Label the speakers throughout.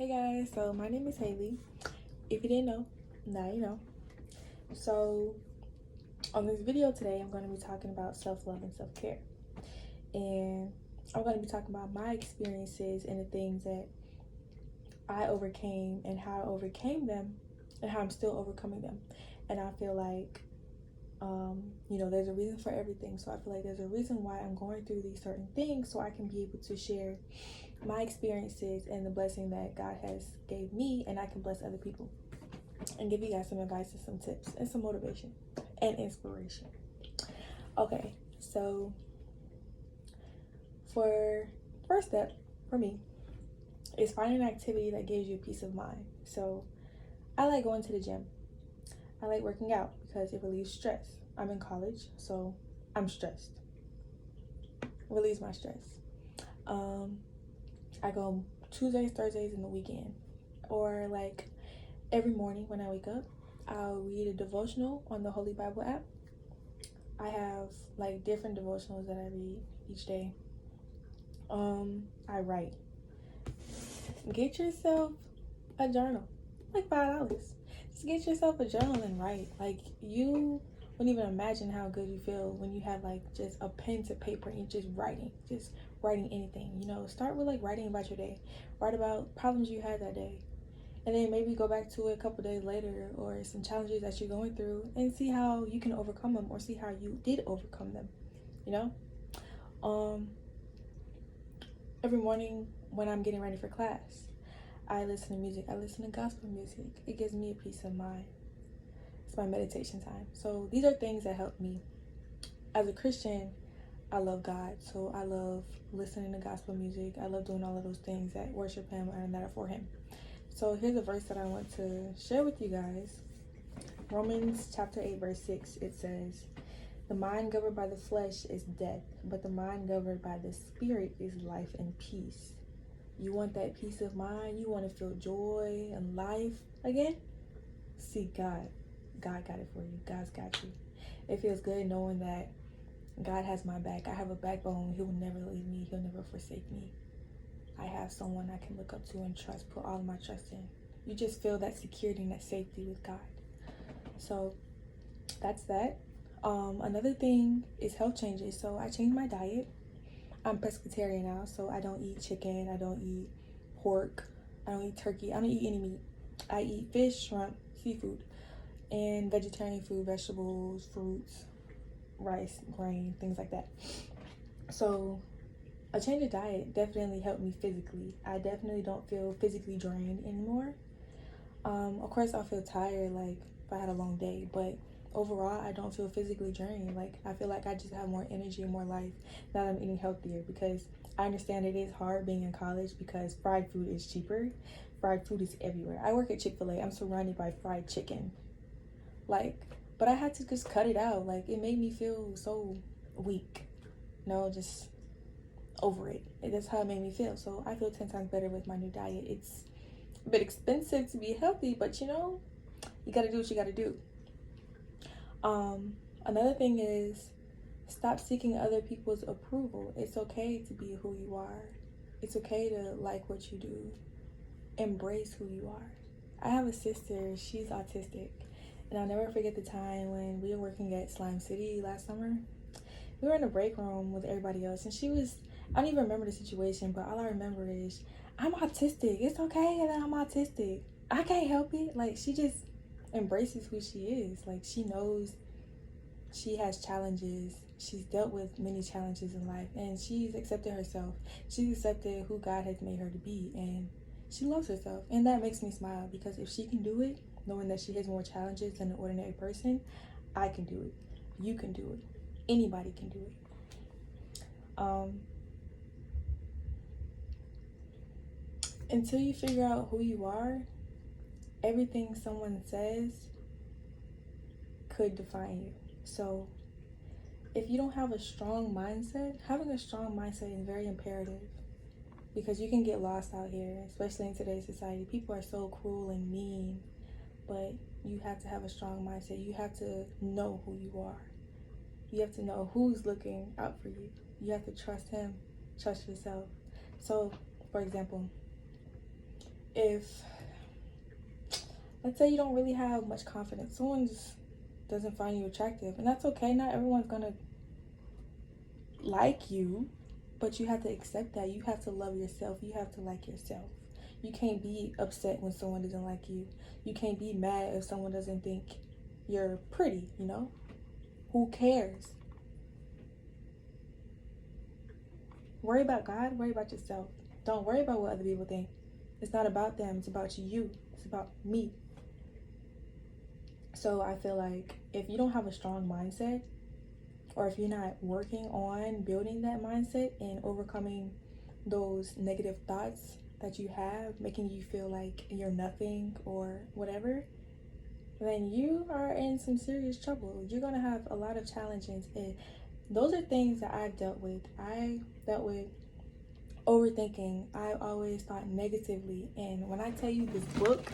Speaker 1: Hey guys, so my name is Haley. If you didn't know, now you know. So on this video today, I'm going to be talking about self-love and self-care. And I'm going to be talking about my experiences and the things that I overcame and how I overcame them and how I'm still overcoming them. And I feel like, there's a reason for everything. So I feel like there's a reason why I'm going through these certain things so I can be able to share my experiences and the blessing that God has gave me, and I can bless other people and give you guys some advice and some tips and some motivation and inspiration. Okay, so for first step for me is finding an activity that gives you peace of mind. So I like going to the gym. I like working out because it relieves stress. I'm in college, so I'm stressed. Relieves my stress. I go Tuesdays, Thursdays, and the weekend. Or like every morning when I wake up, I'll read a devotional on the Holy Bible app. I have like different devotionals that I read each day. I write. Get yourself a journal, like $5. Just get yourself a journal and write. Like, you wouldn't even imagine how good you feel when you have like just a pen to paper and just writing anything. Start with like writing about your day, write about problems you had that day, and then maybe go back to it a couple days later or some challenges that you're going through and see how you can overcome them or see how you did overcome them. Every morning when I'm getting ready for class, I listen to music. I listen to gospel music. It gives me a peace of mind. It's my meditation time. So these are things that help me. As a Christian, I love God. So I love listening to gospel music. I love doing all of those things that worship Him and that are for Him. So here's a verse that I want to share with you guys. Romans chapter 8, verse 6, it says, "The mind governed by the flesh is death, but the mind governed by the Spirit is life and peace." You want that peace of mind? You want to feel joy and life again? Seek God. God got it for you. God's got you. It feels good knowing that God has my back. I have a backbone. He will never leave me. He'll never forsake me. I have someone I can look up to and trust, put all of my trust in. You just feel that security and that safety with God. So that's that. Another thing is health changes. So I changed my diet. I'm pescatarian now, so I don't eat chicken, I don't eat pork, I don't eat turkey, I don't eat any meat. I eat fish, shrimp, seafood, and vegetarian food, vegetables, fruits, rice, grain, things like that. So a change of diet definitely helped me physically. I definitely don't feel physically drained anymore. Of course, I'll feel tired, like if I had a long day, but overall, I don't feel physically drained. Like, I feel like I just have more energy and more life now that I'm eating healthier, because I understand it is hard being in college because fried food is cheaper. Fried food is everywhere. I work at Chick-fil-A. I'm surrounded by fried chicken. But I had to just cut it out. Like, it made me feel so weak. Just over it. That's how it made me feel. So I feel 10 times better with my new diet. It's a bit expensive to be healthy, but you gotta do what you gotta do. Another thing is, stop seeking other people's approval. It's okay to be who you are. It's okay to like what you do. Embrace who you are. I have a sister, she's autistic, and I'll never forget the time when we were working at Slime City last summer. We were in a break room with everybody else, and I don't even remember the situation, but all I remember is, "I'm autistic. It's okay that I'm autistic. I can't help it." Like, she just embraces who she is. Like, she knows she has challenges. She's dealt with many challenges in life, and she's accepted herself. She's accepted who God has made her to be, and she loves herself. And that makes me smile, because if she can do it, knowing that she has more challenges than an ordinary person, I can do it. You can do it. Anybody can do it. Until you figure out who you are, everything someone says could define you. So if you don't have a strong mindset, having a strong mindset is very imperative, because you can get lost out here, especially in today's society. People are so cruel and mean, but you have to have a strong mindset. You have to know who you are. You have to know who's looking out for you. You have to trust Him, trust yourself. So, for example, if, let's say you don't really have much confidence, someone just doesn't find you attractive, and that's okay. Not everyone's gonna like you, but you have to accept that. You have to love yourself. You have to like yourself. You can't be upset when someone doesn't like you. You can't be mad if someone doesn't think you're pretty, you know? Who cares? Worry about God, worry about yourself. Don't worry about what other people think. It's not about them, it's about you. It's about me. So I feel like if you don't have a strong mindset, or if you're not working on building that mindset and overcoming those negative thoughts that you have, making you feel like you're nothing or whatever, then you are in some serious trouble. You're gonna have a lot of challenges, and those are things that I've dealt with. I dealt with overthinking. I always thought negatively, and when I tell you this book,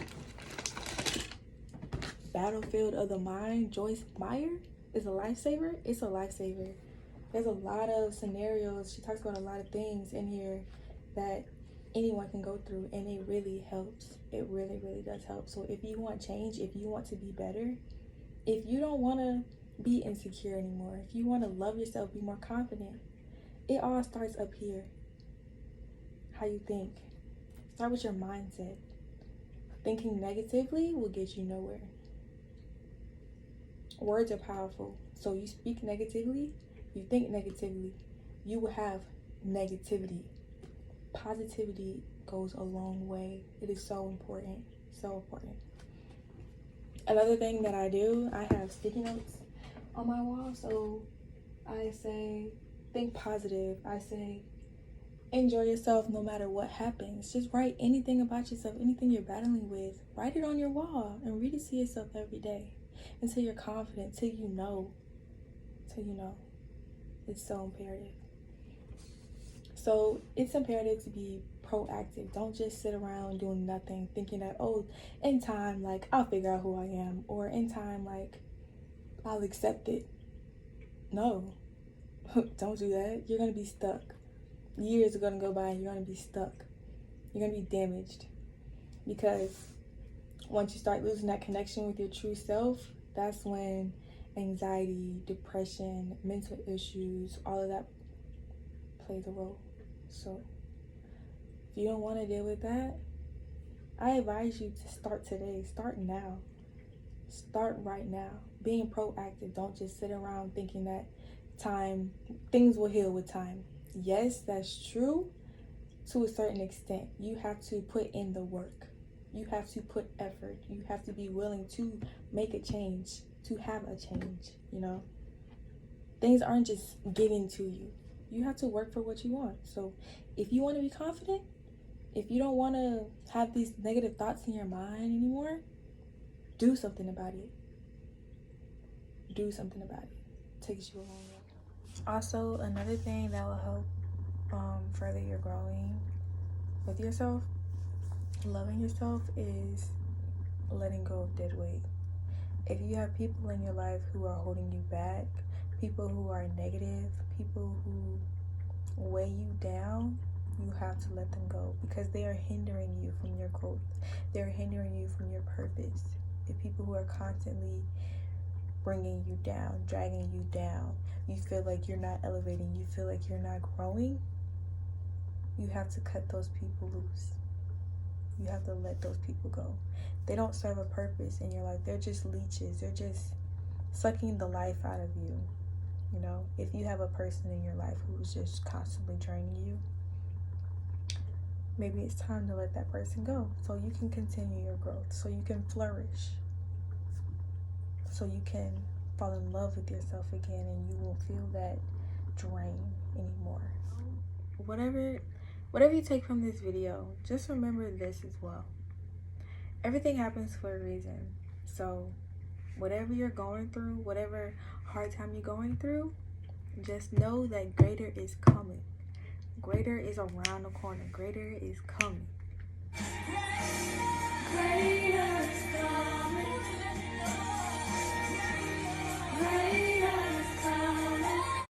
Speaker 1: Battlefield of the Mind, Joyce Meyer, is a lifesaver. It's a lifesaver. There's a lot of scenarios. She talks about a lot of things in here that anyone can go through, and it really helps. It really, really does help. So if you want change, if you want to be better, if you don't want to be insecure anymore, if you want to love yourself, be more confident, it all starts up here. How you think. Start with your mindset. Thinking negatively will get you nowhere. Words are powerful. So you speak negatively, you think negatively, you will have negativity. Positivity goes a long way. It is so important. So important. Another thing that I do, I have sticky notes on my wall. So I say, think positive. I say, enjoy yourself no matter what happens. Just write anything about yourself, anything you're battling with. Write it on your wall and read it to yourself every day until you're confident, till you know. It's so imperative. So it's imperative to be proactive. Don't just sit around doing nothing, thinking that, oh, in time, like, I'll figure out who I am, or in time, like, I'll accept it. No, don't do that. You're gonna be stuck. Years are gonna go by and you're gonna be stuck. You're gonna be damaged, because once you start losing that connection with your true self, that's when anxiety, depression, mental issues, all of that plays a role. So if you don't want to deal with that, I advise you to start today. Start now. Start right now. Being proactive. Don't just sit around thinking that things will heal with time. Yes, that's true to a certain extent. You have to put in the work. You have to put effort. You have to be willing to make a change, to have a change, you know? Things aren't just given to you. You have to work for what you want. So if you want to be confident, if you don't want to have these negative thoughts in your mind anymore, do something about it. Do something about it. It takes you a long way. Also, another thing that will help further your growing with yourself, loving yourself, is letting go of dead weight. If you have people in your life who are holding you back, people who are negative, people who weigh you down, you have to let them go, because they are hindering you from your growth. They're hindering you from your purpose. The people who are constantly bringing you down, dragging you down, you feel like you're not elevating, you feel like you're not growing, you have to cut those people loose. You have to let those people go. They don't serve a purpose in your life. They're just leeches. They're just sucking the life out of you. You know, if you have a person in your life who's just constantly draining you, maybe it's time to let that person go so you can continue your growth, so you can flourish, so you can fall in love with yourself again, and you won't feel that drain anymore. Whatever you take from this video, just remember this as well. Everything happens for a reason. So whatever you're going through, whatever hard time you're going through, just know that greater is coming. Greater is around the corner. Greater is coming. Greater is coming.